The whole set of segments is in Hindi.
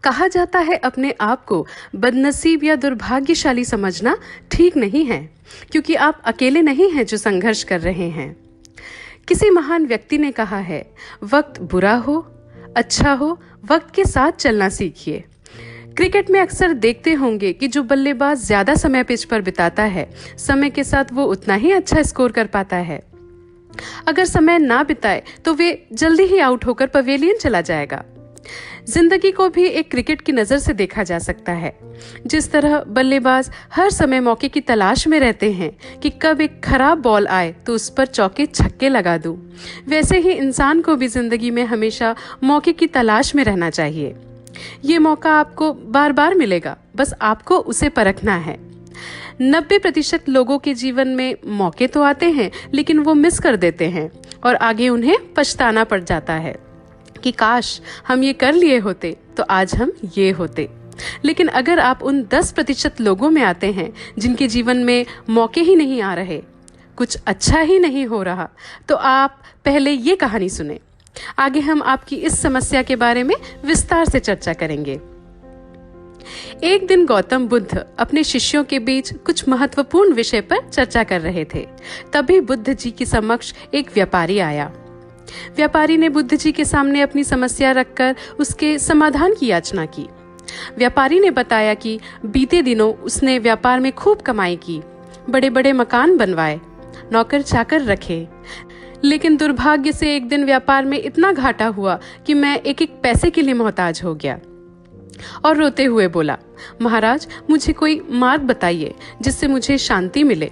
कहा जाता है अपने आप को बदनसीब या दुर्भाग्यशाली समझना ठीक नहीं है, क्योंकि आप अकेले नहीं हैं जो संघर्ष कर रहे हैं। किसी महान व्यक्ति ने कहा है, वक्त बुरा हो अच्छा हो, वक्त के साथ चलना सीखिए। क्रिकेट में अक्सर देखते होंगे कि जो बल्लेबाज ज्यादा समय पिच पर बिताता है, समय के साथ वो उतना ही अच्छा स्कोर कर पाता है। अगर समय ना बिताए तो वे जल्दी ही आउट होकर पवेलियन चला जाएगा। जिंदगी को भी एक क्रिकेट की नजर से देखा जा सकता है। जिस तरह बल्लेबाज हर समय मौके की तलाश में रहते हैं कि कब एक खराब बॉल आए तो उस पर चौके छक्के लगा दूं, वैसे ही इंसान को भी जिंदगी में हमेशा मौके की तलाश में रहना चाहिए। ये मौका आपको बार बार मिलेगा, बस आपको उसे परखना है। 90% लोगों के जीवन में मौके तो आते हैं, लेकिन वो मिस कर देते हैं और आगे उन्हें पछताना पड़ जाता है कि काश हम ये कर लिए होते तो आज हम ये होते। लेकिन अगर आप उन 10% लोगों में आते हैं जिनके जीवन में मौके ही नहीं आ रहे, कुछ अच्छा ही नहीं हो रहा, तो आप पहले ये कहानी सुने। आगे हम आपकी इस समस्या के बारे में विस्तार से चर्चा करेंगे। एक दिन गौतम बुद्ध अपने शिष्यों के बीच कुछ महत्वपूर्ण विषय पर चर्चा कर रहे थे। तभी बुद्ध जी के समक्ष एक व्यापारी आया। व्यापारी ने बुद्ध जी के सामने अपनी समस्या रखकर उसके समाधान की याचना की। व्यापारी ने बताया कि बीते दिनों उसने व्यापार में खूब कमाई की, बड़े बड़े मकान बनवाए, नौकर चाकर रखे, लेकिन दुर्भाग्य से एक दिन व्यापार में इतना घाटा हुआ कि मैं एक एक पैसे के लिए मोहताज हो गया। और रोते हुए बोला, महाराज मुझे कोई मार्ग बताइए जिससे मुझे शांति मिले।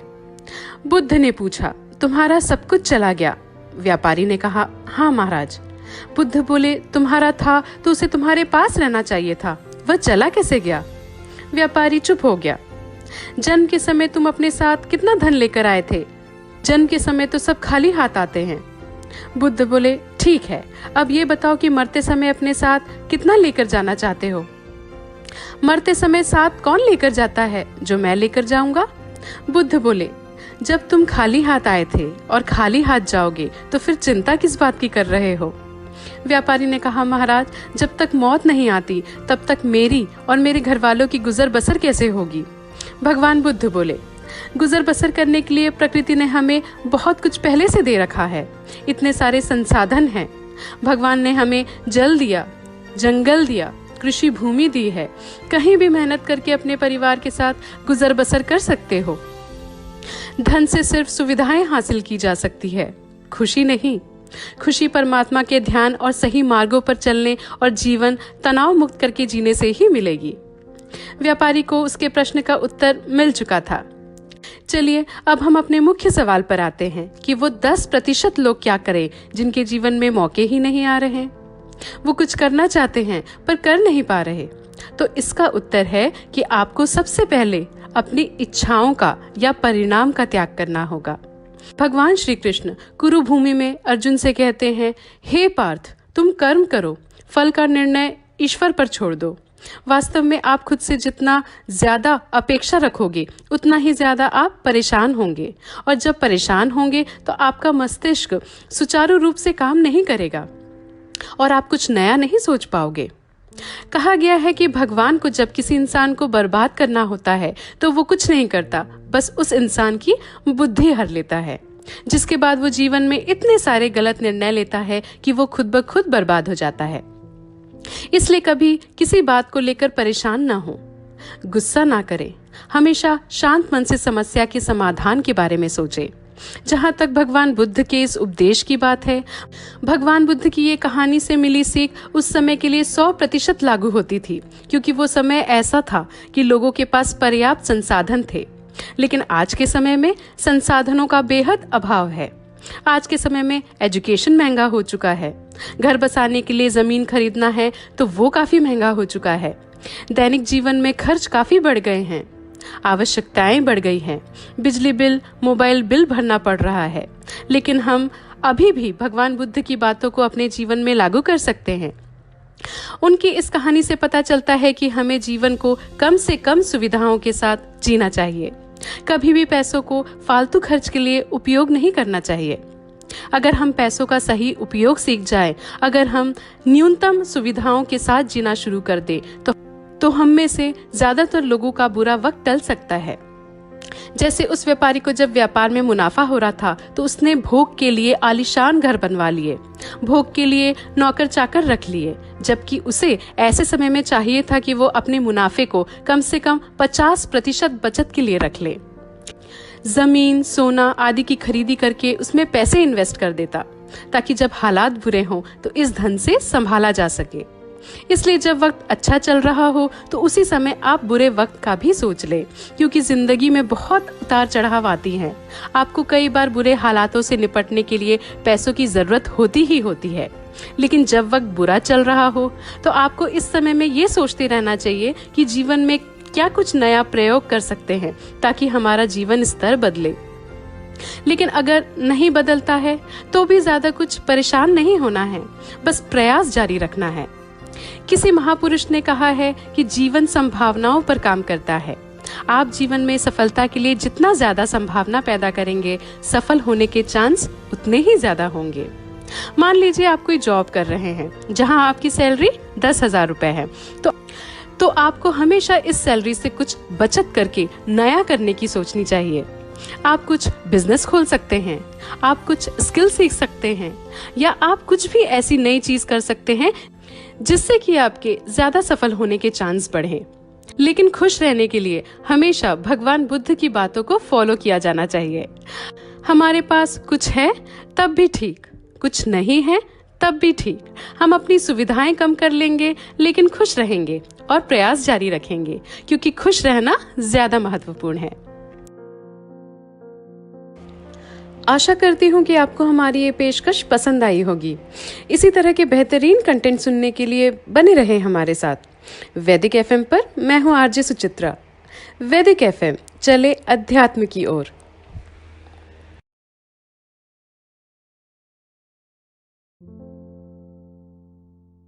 बुद्ध ने पूछा, तुम्हारा सब कुछ चला गया? व्यापारी ने कहा, हाँ महाराज। बुद्ध बोले, तुम्हारा था तो उसे तुम्हारे पास रहना चाहिए था, वह चला कैसे गया? व्यापारी चुप हो गया। जन्म के समय तुम अपने साथ कितना धन लेकर आए थे? जन्म के समय तो सब खाली हाथ आते हैं। बुद्ध बोले, ठीक है, अब ये बताओ कि मरते समय अपने साथ कितना लेकर जाना चाहते हो? मरते समय साथ कौन लेकर जाता है? जो मैं लेकर जाऊंगा। बुद्ध बोले, जब तुम खाली हाथ आए थे और खाली हाथ जाओगे तो फिर चिंता किस बात की कर रहे हो? व्यापारी ने कहा, महाराज जब तक मौत नहीं आती तब तक मेरी और मेरे घर वालों की गुजर बसर कैसे होगी? भगवान बुद्ध बोले, गुजर बसर करने के लिए प्रकृति ने हमें बहुत कुछ पहले से दे रखा है। इतने सारे संसाधन हैं। भगवान ने हमें जल दिया, जंगल दिया, कृषि भूमि दी है। कहीं भी मेहनत करके अपने परिवार के साथ गुजर बसर कर सकते हो। धन से सिर्फ सुविधाएं हासिल की जा सकती है, खुशी नहीं। खुशी परमात्मा के ध्यान और सही मार्गों पर चलने और जीवन तनाव मुक्त करके जीने से ही मिलेगी। व्यापारी को उसके प्रश्न का उत्तर मिल चुका था। चलिए अब हम अपने मुख्य सवाल पर आते हैं कि वो 10% लोग क्या करें जिनके जीवन में मौके ही नहीं आ रहे। वो कुछ करना चाहते हैं पर कर नहीं पा रहे। तो इसका उत्तर है कि आपको सबसे पहले अपनी इच्छाओं का या परिणाम का त्याग करना होगा। भगवान श्री कृष्ण कुरुभूमि में अर्जुन से कहते हैं, हे पार्थ, तुम कर्म करो, फल का निर्णय ईश्वर पर छोड़ दो। वास्तव में आप खुद से जितना ज्यादा अपेक्षा रखोगे उतना ही ज्यादा आप परेशान होंगे, और जब परेशान होंगे तो आपका मस्तिष्क सुचारू रूप से काम नहीं करेगा और आप कुछ नया नहीं सोच पाओगे। कहा गया है कि भगवान को जब किसी इंसान को बर्बाद करना होता है तो वो कुछ नहीं करता, बस उस इंसान की बुद्धि हर लेता है, जिसके बाद वो जीवन में इतने सारे गलत निर्णय लेता है कि वो खुद ब खुद बर्बाद हो जाता है। इसलिए कभी किसी बात को लेकर परेशान ना हो, गुस्सा ना करें, हमेशा शांत मन से समस्या के समाधान के बारे में सोचें। जहाँ तक भगवान बुद्ध के इस उपदेश की बात है, भगवान बुद्ध की ये कहानी से मिली सीख उस समय के लिए 100% लागू होती थी, क्योंकि वो समय ऐसा था कि लोगों के पास पर्याप्त संसाधन थे। लेकिन आज के समय में संसाधनों का बेहद अभाव है। आज के समय में एजुकेशन महंगा हो चुका है। घर बसाने के लिए जमीन खरीदना है तो वो काफी महंगा हो चुका है। दैनिक जीवन में खर्च काफी बढ़ गए हैं, आवश्यकताएं बढ़ गई हैं, बिजली बिल, मोबाइल बिल भरना पड़ रहा है। लेकिन हम अभी भी भगवान बुद्ध की बातों को अपने जीवन में लागू कर सकते हैं। उनकी इस कहानी से पता चलता है कि हमें जीवन को कम से कम सुविधाओं के साथ जीना चाहिए। कभी भी पैसों को फालतू खर्च के लिए उपयोग नहीं करना चाहिए। अगर हम पैसों का सही उपयोग सीख जाएं, अगर हम न्यूनतम सुविधाओं के साथ जीना शुरू कर दें, तो हम में से ज्यादातर लोगों का बुरा वक्त टल सकता है। जैसे उस व्यापारी को जब व्यापार में मुनाफा हो रहा था तो उसने भोग के लिए आलीशान घर बनवा लिए, भोग के लिए नौकर चाकर रख लिए, जबकि उसे ऐसे समय में चाहिए था कि वो अपने मुनाफे को कम से कम 50% बचत के लिए रख ले। जमीन, सोना आदि की खरीदी करके उसमें पैसे इन्वेस्ट कर देता, ताकि जब हालात बुरे हों तो इस धन से संभाला जा सके। इसलिए जब वक्त अच्छा चल रहा हो तो उसी समय आप बुरे वक्त का भी सोच लें, क्योंकि जिंदगी में बहुत उतार चढ़ाव आती हैं। आपको कई बार बुरे हालातों से निपटने के लिए पैसों की जरूरत होती ही होती है, लेकिन जब वक्त बुरा चल रहा हो तो आपको इस समय में ये सोचते रहना चाहिए कि जीवन में क्या कुछ नया प्रयोग कर सकते हैं ताकि हमारा जीवन स्तर बदले। लेकिन अगर नहीं बदलता है तो भी ज्यादा कुछ परेशान नहीं होना है, बस प्रयास जारी रखना है। किसी महापुरुष ने कहा है कि जीवन संभावनाओं पर काम करता है। आप जीवन में सफलता के लिए जितना ज्यादा संभावना पैदा करेंगे, सफल होने के चांस उतने ही ज्यादा होंगे। मान लीजिए आप कोई जॉब कर रहे हैं जहां आपकी सैलरी 10,000 रुपए है, तो आपको हमेशा इस सैलरी से कुछ बचत करके नया करने की सोचनी चाहिए। आप कुछ बिजनेस खोल सकते हैं, आप कुछ स्किल सीख सकते हैं, या आप कुछ भी ऐसी नई चीज कर सकते हैं जिससे कि आपके ज्यादा सफल होने के चांस बढ़े। लेकिन खुश रहने के लिए हमेशा भगवान बुद्ध की बातों को फॉलो किया जाना चाहिए। हमारे पास कुछ है तब भी ठीक, कुछ नहीं है तब भी ठीक। हम अपनी सुविधाएं कम कर लेंगे लेकिन खुश रहेंगे और प्रयास जारी रखेंगे, क्योंकि खुश रहना ज्यादा महत्वपूर्ण है। आशा करती हूँ कि आपको हमारी ये पेशकश पसंद आई होगी। इसी तरह के बेहतरीन कंटेंट सुनने के लिए बने रहें हमारे साथ। वैदिक एफएम पर मैं हूँ आरजे सुचित्रा। वैदिक एफएम, चले अध्यात्म की ओर।